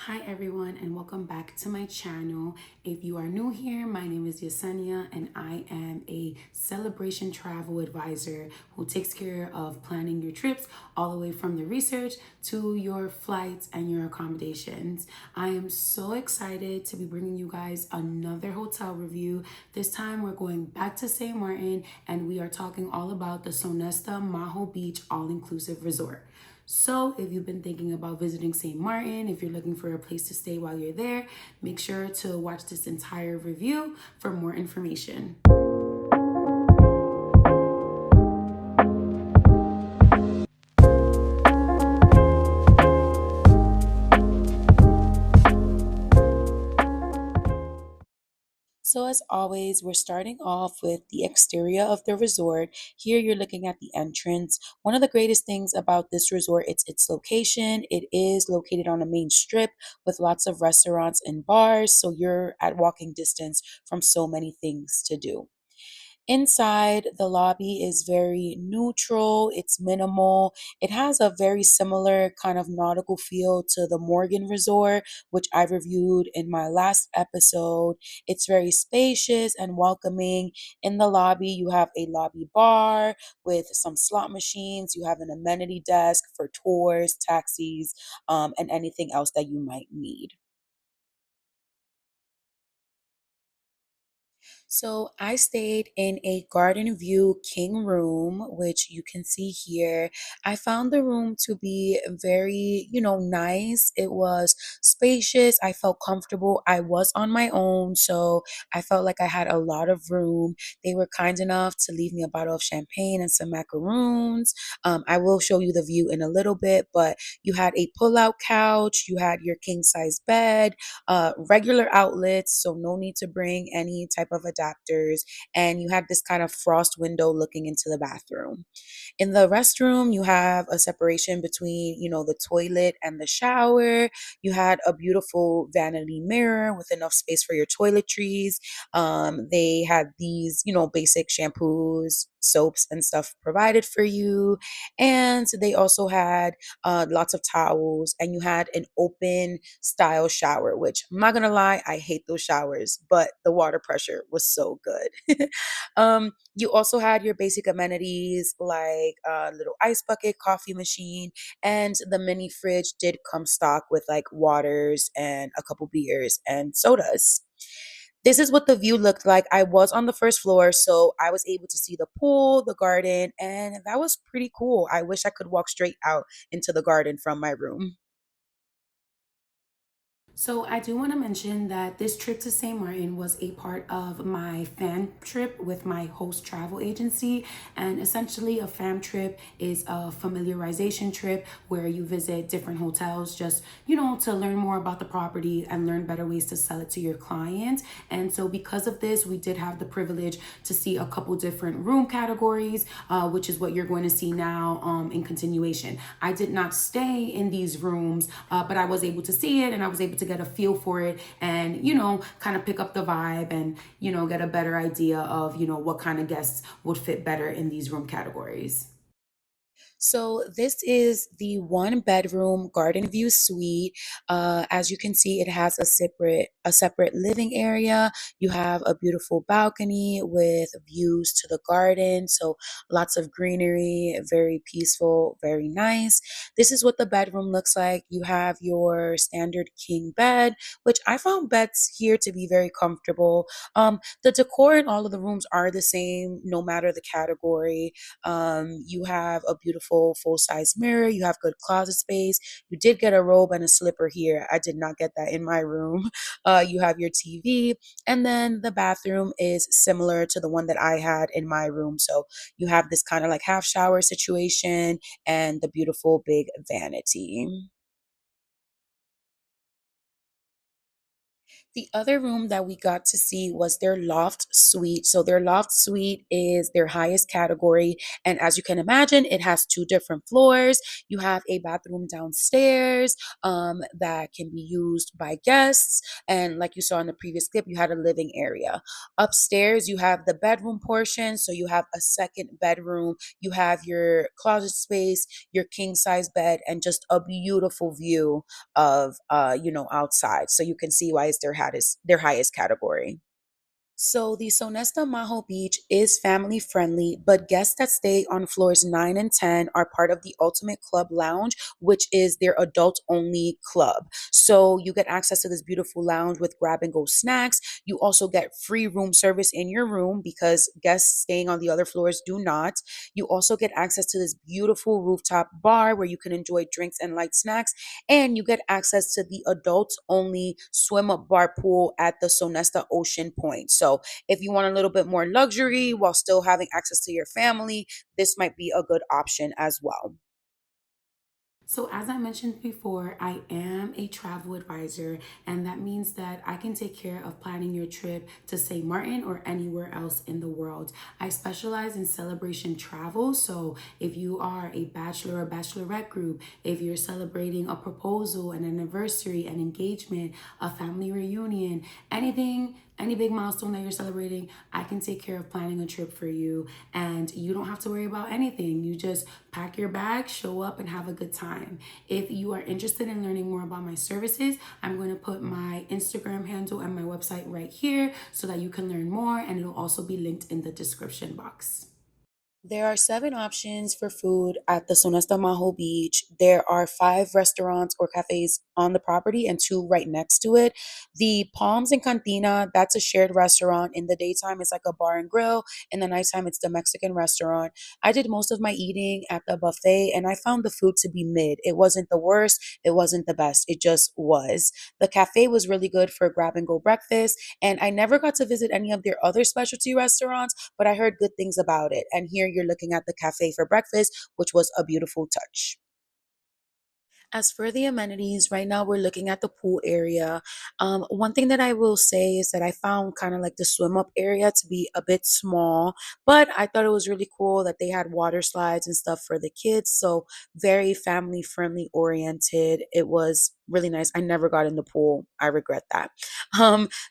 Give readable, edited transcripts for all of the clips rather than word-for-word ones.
Hi everyone and welcome back to my channel. If you are new here, my name is Yesenia and I am a celebration travel advisor who takes care of planning your trips all the way from the research to your flights and your accommodations. I am so excited to be bringing you guys another hotel review. This time we're going back to St. Martin and we are talking all about the Sonesta Maho Beach All-Inclusive Resort. So if you've been thinking about visiting St. Martin, if you're looking for a place to stay while you're there, make sure to watch this entire review for more information. So as always, we're starting off with the exterior of the resort. Here you're looking at the entrance. One of the greatest things about this resort is its location. It is located on a main strip with lots of restaurants and bars, so you're at walking distance from so many things to do. Inside, the lobby is very neutral, it's minimal. It has a very similar kind of nautical feel to the Morgan Resort, which I reviewed in my last episode. It's very spacious and welcoming. In the lobby, you have a lobby bar with some slot machines. You have an amenity desk for tours, taxis, and anything else that you might need. So I stayed in a garden view king room, which you can see here. I found the room to be very, nice. It was spacious. I felt comfortable. I was on my own, so I felt like I had a lot of room. They were kind enough to leave me a bottle of champagne and some macaroons. I will show you the view in a little bit, but you had a pull-out couch. You had your king size bed, regular outlets, so no need to bring any type of adapters. And you had this kind of frost window looking into the bathroom. In the restroom, you have a separation between, the toilet and the shower. You had a beautiful vanity mirror with enough space for your toiletries. They had these, basic shampoos, soaps, and stuff provided for you. And they also had lots of towels, and you had an open style shower, which I'm not gonna lie, I hate those showers, but the water pressure was so good. You also had your basic amenities like a little ice bucket, coffee machine, and the mini fridge did come stock with like waters and a couple beers and sodas. This is what the view looked like. I was on the first floor, so I was able to see the pool, the garden, and that was pretty cool. I wish I could walk straight out into the garden from my room. So I do want to mention that this trip to St. Martin was a part of my fam trip with my host travel agency. And essentially a fam trip is a familiarization trip where you visit different hotels just, to learn more about the property and learn better ways to sell it to your client. And so because of this, we did have the privilege to see a couple different room categories, which is what you're going to see now in continuation. I did not stay in these rooms, but I was able to see it and I was able to get a feel for it and, kind of pick up the vibe and, get a better idea of, what kind of guests would fit better in these room categories. So this is the one bedroom garden view suite. As you can see, it has a separate living area. You have a beautiful balcony with views to the garden. So lots of greenery, very peaceful, very nice. This is what the bedroom looks like. You have your standard king bed, which I found beds here to be very comfortable. The decor in all of the rooms are the same, no matter the category. You have a beautiful full size mirror. You have good closet space. You did get a robe and a slipper here. I did not get that in my room. You have your TV. And then the bathroom is similar to the one that I had in my room. So you have this kind of like half shower situation and the beautiful big vanity. The other room that we got to see was their loft suite. So, their loft suite is their highest category. And as you can imagine, it has two different floors. You have a bathroom downstairs that can be used by guests. And like you saw in the previous clip, you had a living area. Upstairs, you have the bedroom portion. So, you have a second bedroom. You have your closet space, your king size bed, and just a beautiful view of outside, so you can see why it's their highest category. So the Sonesta Maho Beach is family friendly, but guests that stay on floors 9 and 10 are part of the Ultimate Club Lounge, which is their adult only club. So you get access to this beautiful lounge with grab and go snacks. You also get free room service in your room because guests staying on the other floors do not. You also get access to this beautiful rooftop bar where you can enjoy drinks and light snacks, and you get access to the adults only swim up bar pool at the Sonesta Ocean Point. So if you want a little bit more luxury while still having access to your family, this might be a good option as well. So, as I mentioned before, I am a travel advisor, and that means that I can take care of planning your trip to St. Martin or anywhere else in the world. I specialize in celebration travel. So, if you are a bachelor or bachelorette group, if you're celebrating a proposal, an anniversary, an engagement, a family reunion, anything, any big milestone that you're celebrating, I can take care of planning a trip for you. And you don't have to worry about anything. You just pack your bag, show up, and have a good time. If you are interested in learning more about my services, I'm going to put my Instagram handle and my website right here so that you can learn more, and it'll also be linked in the description box. There are seven options for food at the Sonesta Maho Beach. There are five restaurants or cafes on the property and two right next to it. The Palms and Cantina, that's a shared restaurant. In the daytime, it's like a bar and grill. In the nighttime, it's the Mexican restaurant. I did most of my eating at the buffet and I found the food to be mid. It wasn't the worst, it wasn't the best, it just was. The cafe was really good for grab and go breakfast. And I never got to visit any of their other specialty restaurants, but I heard good things about it. And here you're looking at the cafe for breakfast, which was a beautiful touch. As for the amenities, right now we're looking at the pool area. One thing that I will say is that I found kind of like the swim up area to be a bit small, but I thought it was really cool that they had water slides and stuff for the kids. So, very family friendly oriented. It was really nice. I never got in the pool. I regret that.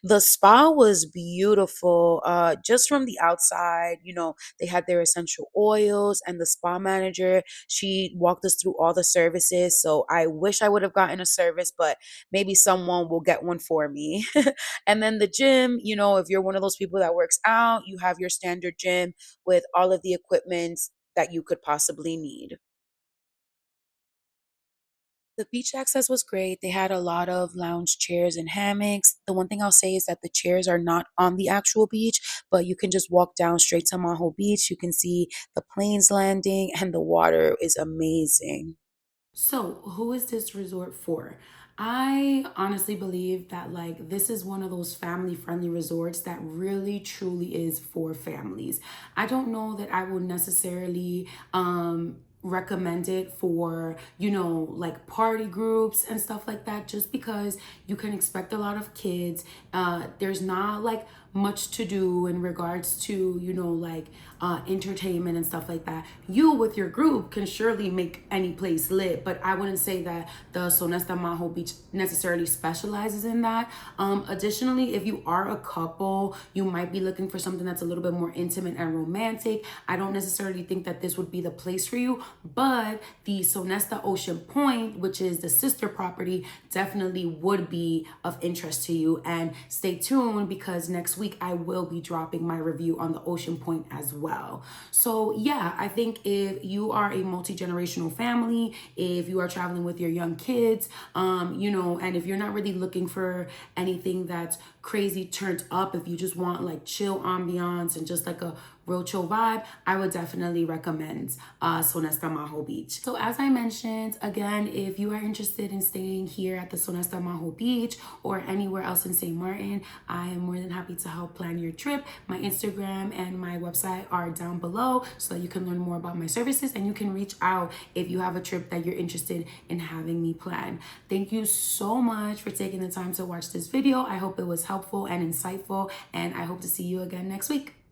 The spa was beautiful. Just from the outside, they had their essential oils, and the spa manager, she walked us through all the services. So I wish I would have gotten a service, but maybe someone will get one for me. And then the gym, if you're one of those people that works out, you have your standard gym with all of the equipment that you could possibly need. The beach access was great. They had a lot of lounge chairs and hammocks. The one thing I'll say is that the chairs are not on the actual beach, but you can just walk down straight to Maho Beach. You can see the planes landing, and the water is amazing. So, who is this resort for? I honestly believe that this is one of those family friendly resorts that really truly is for families. I don't know that I would necessarily recommend it for, like party groups and stuff like that, just because you can expect a lot of kids. There's not like much to do in regards to, entertainment and stuff like that. You with your group can surely make any place lit, but I wouldn't say that the Sonesta Maho Beach necessarily specializes in that. Additionally, if you are a couple, you might be looking for something that's a little bit more intimate and romantic. I don't necessarily think that this would be the place for you, but the Sonesta Ocean Point, which is the sister property, definitely would be of interest to you. And stay tuned because next week I will be dropping my review on the Ocean Point as well. So yeah, I think if you are a multi-generational family, if you are traveling with your young kids, and if you're not really looking for anything that's crazy turned up, if you just want like chill ambiance and just like a real chill vibe, I would definitely recommend Sonesta Maho Beach. So as I mentioned, again, if you are interested in staying here at the Sonesta Maho Beach or anywhere else in St. Maarten, I am more than happy to help plan your trip. My Instagram and my website are down below so that you can learn more about my services, and you can reach out if you have a trip that you're interested in having me plan. Thank you so much for taking the time to watch this video. I hope it was helpful and insightful, and I hope to see you again next week.